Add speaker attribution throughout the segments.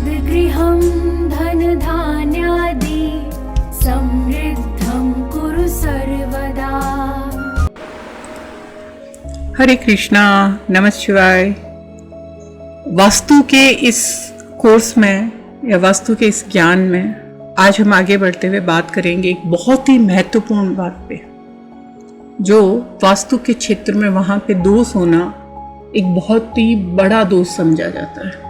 Speaker 1: तद्गृहं धनधान्यादि समृद्धं कुरु सर्वदा।
Speaker 2: हरे कृष्णा, नमः शिवाय। वास्तु के इस कोर्स में या वास्तु के इस ज्ञान में आज हम आगे बढ़ते हुए बात करेंगे एक बहुत ही महत्वपूर्ण बात पे, जो वास्तु के क्षेत्र में वहां पे दोष होना एक बहुत ही बड़ा दोष समझा जाता है।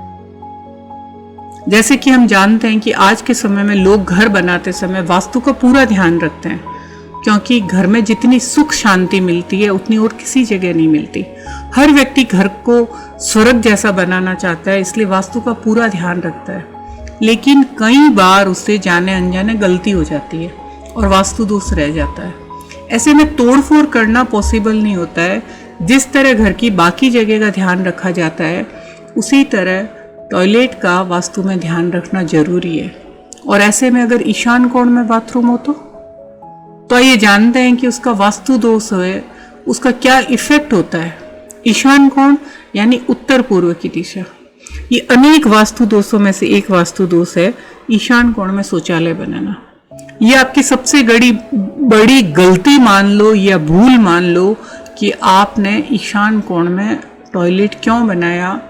Speaker 2: जैसे कि हम जानते हैं कि आज के समय में लोग घर बनाते समय वास्तु का पूरा ध्यान रखते हैं, क्योंकि घर में जितनी सुख शांति मिलती है उतनी और किसी जगह नहीं मिलती। हर व्यक्ति घर को स्वर्ग जैसा बनाना चाहता है, इसलिए वास्तु का पूरा ध्यान रखता है। लेकिन कई बार उससे जाने अनजाने गलती हो जाती है और वास्तु दोष रह जाता है। ऐसे में तोड़फोड़ करना पॉसिबल नहीं होता है। जिस तरह घर की बाकी जगह का ध्यान रखा जाता है, उसी तरह टॉयलेट का वास्तु में ध्यान रखना जरूरी है। और ऐसे में अगर ईशान कोण में बाथरूम हो तो ये जानते हैं कि उसका वास्तु दोष है, उसका क्या इफेक्ट होता है। ईशान कोण यानी उत्तर पूर्व की दिशा, ये अनेक वास्तु दोषों में से एक वास्तु दोष है ईशान कोण में शौचालय बनाना। ये आपकी सबसे बड़ी गलती मान लो या भूल मान लो कि आपने ईशान कोण में टॉयलेट क्यों बनाया।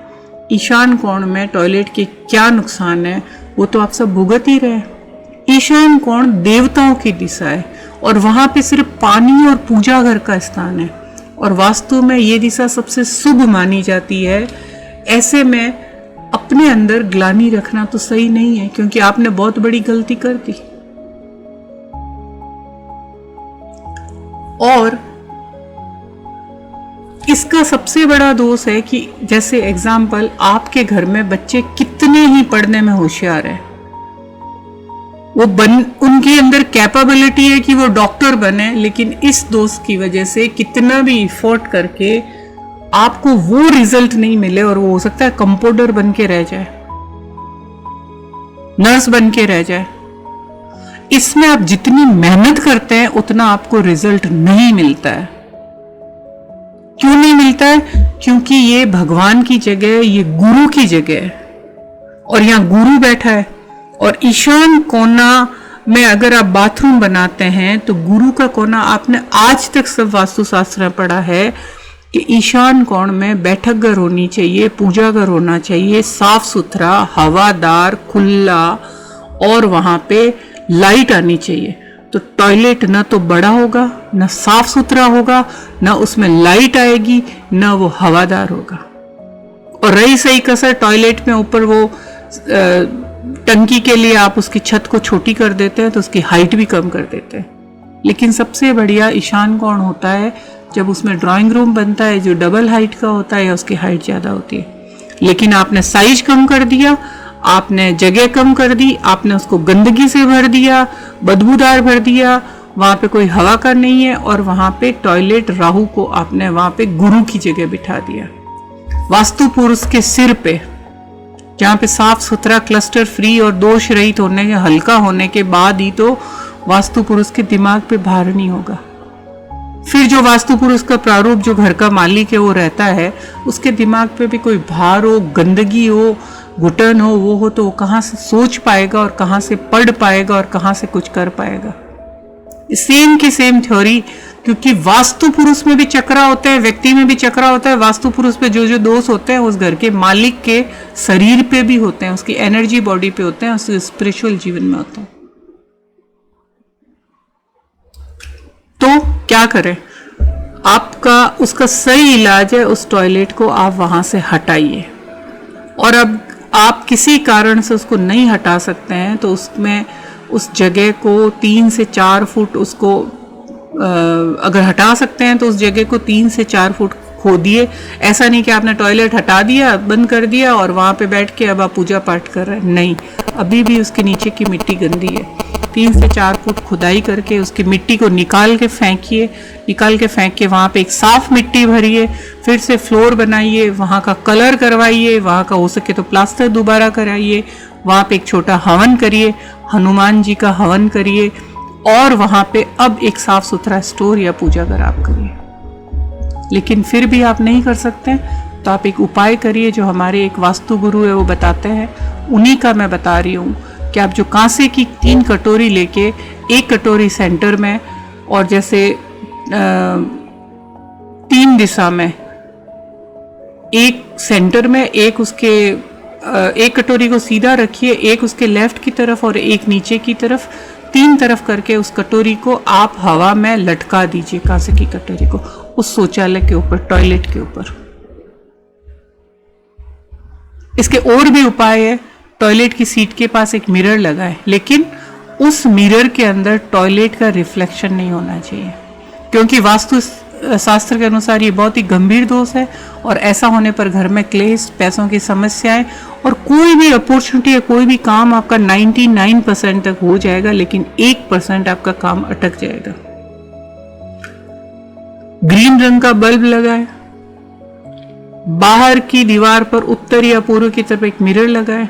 Speaker 2: ईशान कोण में टॉयलेट के क्या नुकसान है वो तो आप सब भुगत ही रहे। ईशान कोण देवताओं की दिशा है और वहां पे सिर्फ पानी और पूजा घर का स्थान है, और वास्तु में ये दिशा सबसे शुभ मानी जाती है। ऐसे में अपने अंदर ग्लानि रखना तो सही नहीं है, क्योंकि आपने बहुत बड़ी गलती कर दी। और इसका सबसे बड़ा दोष है कि जैसे एग्जाम्पल, आपके घर में बच्चे कितने ही पढ़ने में होशियार है, उनके अंदर कैपेबिलिटी है कि वो डॉक्टर बने, लेकिन इस दोष की वजह से कितना भी एफर्ट करके आपको वो रिजल्ट नहीं मिले, और वो हो सकता है कंपाउंडर बन के रह जाए, नर्स बन के रह जाए। इसमें आप जितनी मेहनत करते हैं उतना आपको रिजल्ट नहीं मिलता है। क्यों नहीं मिलता है? क्योंकि ये भगवान की जगह, ये गुरु की जगह है, और यहाँ गुरु बैठा है। और ईशान कोना में अगर आप बाथरूम बनाते हैं तो गुरु का कोना, आपने आज तक सब वास्तुशास्त्र में पढ़ा है कि ईशान कोण में बैठक घर होनी चाहिए, पूजा घर होना चाहिए, साफ सुथरा, हवादार, खुला, और वहां पे लाइट आनी चाहिए। तो टॉयलेट ना तो बड़ा होगा, ना साफ सुथरा होगा, ना उसमें लाइट आएगी, ना वो हवादार होगा। और रही सही कसर टॉयलेट में ऊपर वो टंकी के लिए आप उसकी छत को छोटी कर देते हैं तो उसकी हाइट भी कम कर देते हैं। लेकिन सबसे बढ़िया ईशान कोण होता है जब उसमें ड्राइंग रूम बनता है, जो डबल हाइट का होता है या उसकी हाइट ज्यादा होती है। लेकिन आपने साइज कम कर दिया, आपने जगह कम कर दी, आपने उसको गंदगी से भर दिया, बदबूदार भर दिया, वहां पे कोई हवा का नहीं है, और वहां पे टॉयलेट राहु को आपने वहां पे गुरु की जगह बिठा दिया। वास्तु पुरुष के सिर पे, जहाँ पे साफ सुथरा, क्लस्टर फ्री और दोष रहित होने के, हल्का होने के बाद ही तो वास्तु पुरुष के दिमाग पे भार नहीं होगा। फिर जो वास्तु पुरुष का प्रारूप, जो घर का मालिक है वो रहता है, उसके दिमाग पे भी कोई भार हो, गंदगी हो, घुटन हो, वो हो तो वो कहाँ से सोच पाएगा और कहाँ से पढ़ पाएगा और कहाँ से कुछ कर पाएगा। सेम की सेम थ्योरी, क्योंकि वास्तु पुरुष में भी चक्रा होता है, व्यक्ति में भी चक्रा होता है। वास्तु पुरुष पे जो जो दोष होते हैं उस घर के मालिक के शरीर पे भी होते हैं, उसकी एनर्जी बॉडी पे होते हैं, उसके स्पिरिचुअल जीवन में होते हैं। तो क्या करें? आपका उसका सही इलाज है, उस टॉयलेट को आप वहां से हटाइए। और अब आप किसी कारण से उसको नहीं हटा सकते हैं तो उसमें उस जगह को 3 से 4 फुट उसको अगर हटा सकते हैं तो उस जगह को 3 से 4 फुट खोदिए। ऐसा नहीं कि आपने टॉयलेट हटा दिया, बंद कर दिया और वहां पे बैठ के अब आप पूजा पाठ कर रहे हैं। नहीं, अभी भी उसके नीचे की मिट्टी गंदी है। 3 से 4 फुट खुदाई करके उसकी मिट्टी को निकाल के फेंकिए। निकाल के फेंक के वहां पे एक साफ मिट्टी भरिए, फिर से फ्लोर बनाइए, वहां का कलर करवाइए, वहां का हो सके तो प्लास्टर दोबारा कराइए, वहां पे एक छोटा हवन करिए, हनुमान जी का हवन करिए, और वहां पे अब एक साफ सुथरा स्टोर या पूजा घर आप करिए। लेकिन फिर भी आप नहीं कर सकते तो आप एक उपाय करिए जो हमारे एक वास्तु गुरु है वो बताते हैं, उन्हीं का मैं बता रही हूँ कि आप जो कांसे की 3 कटोरी लेके, एक कटोरी सेंटर में और जैसे 3 दिशा में, एक सेंटर में, एक उसके एक कटोरी को सीधा रखिए, एक उसके लेफ्ट की तरफ और एक नीचे की तरफ, 3 तरफ करके उस कटोरी को आप हवा में लटका दीजिए, कांसे की कटोरी को उस शौचालय के ऊपर, टॉयलेट के ऊपर। इसके और भी उपाय है। टॉयलेट की सीट के पास एक मिरर लगा है, लेकिन उस मिरर के अंदर टॉयलेट का रिफ्लेक्शन नहीं होना चाहिए, क्योंकि वास्तु शास्त्र के अनुसार ये बहुत ही गंभीर दोष है और ऐसा होने पर घर में क्लेश, पैसों की समस्याएं और कोई भी अपॉर्चुनिटी या कोई भी काम आपका 99% तक हो जाएगा, लेकिन 1% आपका काम अटक जाएगा। ग्रीन रंग का बल्ब लगाए, बाहर की दीवार पर उत्तर या पूर्व की तरफ एक मिरर लगाए,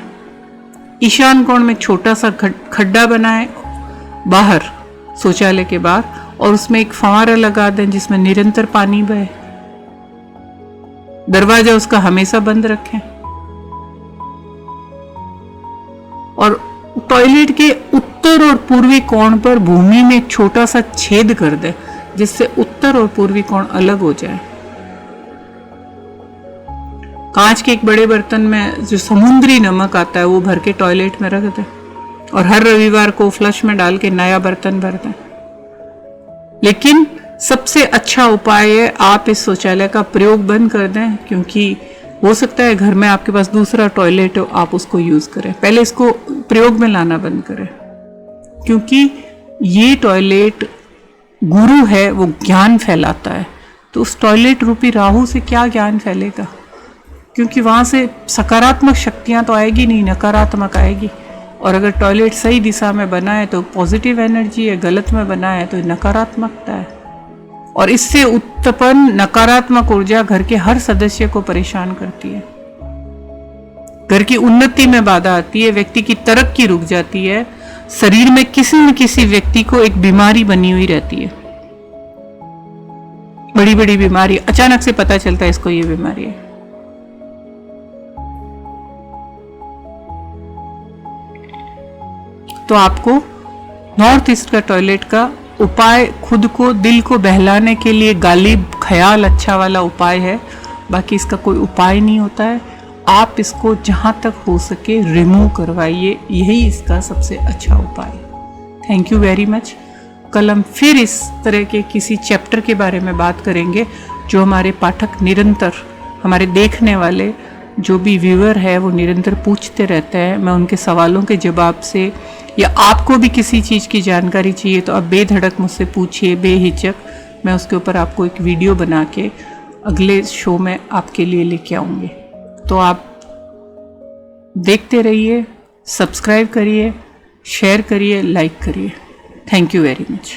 Speaker 2: ईशान कोण में एक छोटा सा खड्डा बनाए बाहर, शौचालय के बाहर, और उसमें एक फव्वारा लगा दें जिसमें निरंतर पानी बहे। दरवाजा उसका हमेशा बंद रखें और टॉयलेट के उत्तर और पूर्वी कोण पर भूमि में एक छोटा सा छेद कर दें, जिससे उत्तर और पूर्वी कोण अलग हो जाए। कांच के एक बड़े बर्तन में जो समुद्री नमक आता है वो भर के टॉयलेट में रख दें और हर रविवार को फ्लश में डाल के नया बर्तन भर दें। लेकिन सबसे अच्छा उपाय है आप इस शौचालय का प्रयोग बंद कर दें, क्योंकि हो सकता है घर में आपके पास दूसरा टॉयलेट हो, आप उसको यूज करें। पहले इसको प्रयोग में लाना बंद करें, क्योंकि ये टॉयलेट गुरु है, वो ज्ञान फैलाता है। तो उस टॉयलेट रूपी राहु से क्या ज्ञान फैलेगा, क्योंकि वहां से सकारात्मक शक्तियां तो आएगी नहीं, नकारात्मक आएगी। और अगर टॉयलेट सही दिशा में बना है तो पॉजिटिव एनर्जी है, गलत में बना है तो नकारात्मकता है, और इससे उत्पन्न नकारात्मक ऊर्जा घर के हर सदस्य को परेशान करती है। घर की उन्नति में बाधा आती है, व्यक्ति की तरक्की रुक जाती है, शरीर में किसी न किसी व्यक्ति को एक बीमारी बनी हुई रहती है, बड़ी बड़ी बीमारी, अचानक से पता चलता है इसको ये बीमारी है। तो आपको नॉर्थ ईस्ट का टॉयलेट का उपाय खुद को, दिल को बहलाने के लिए गालिब ख्याल अच्छा वाला उपाय है, बाकी इसका कोई उपाय नहीं होता है। आप इसको जहां तक हो सके रिमूव करवाइए, यही इसका सबसे अच्छा उपाय। Thank you very much. कल हम फिर इस तरह के किसी चैप्टर के बारे में बात करेंगे जो हमारे पाठक निरंतर, हमारे देखने वाले जो भी व्यूअर है वो निरंतर पूछते रहते हैं। मैं उनके सवालों के जवाब से, या आपको भी किसी चीज़ की जानकारी चाहिए तो आप बेधड़क मुझसे पूछिए, बेहिचक। मैं उसके ऊपर आपको एक वीडियो बना के अगले शो में आपके लिए लेके आऊँगी। तो आप देखते रहिए, सब्सक्राइब करिए, शेयर करिए, लाइक करिए। Thank you very much.